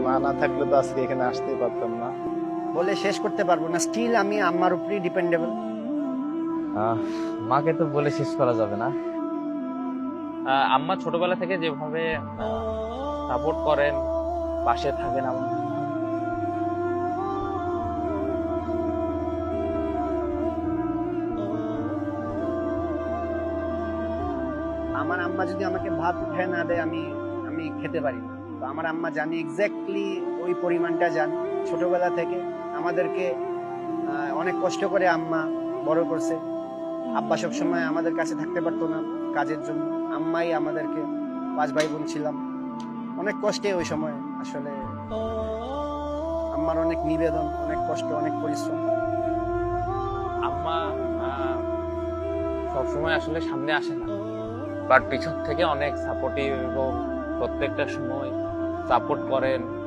মা না থাকলে তো আজকে এখানে আসতেই পারতাম না। বলে শেষ করতে পারবো না, স্টিল আমি আম্মার উপরেই ডিপেন্ডেবল। মাকে তো বলে শেষ করা যাবে না। আম্মা ছোটবেলা থেকে যেভাবে সাপোর্ট করেন, পাশে থাকেন আমার। আমার আম্মা যদি আমাকে ভাত উঠে না দেয় আমি আমি খেতে পারি না। তো আমার আম্মা জানি এক্স্যাক্টলি ওই পরিমাণটা জানি। ছোটবেলা থেকে আমাদেরকে অনেক কষ্ট করে আম্মা বড় করছে। আব্বা সবসময় আমাদের কাছে থাকতে পারতো না কাজের জন্য, আম্মাই আমাদেরকে 5 ভাই বোন ছিলাম, অনেক কষ্টে ওই সময়। আসলে আম্মার অনেক নিবেদন, অনেক কষ্ট, অনেক পরিশ্রম। আম্মা সবসময় আসলে সামনে আসে না, বাট পিছন থেকে অনেক সাপোর্টিভ এবং প্রত্যেকটা সময় সাপোর্ট করেন।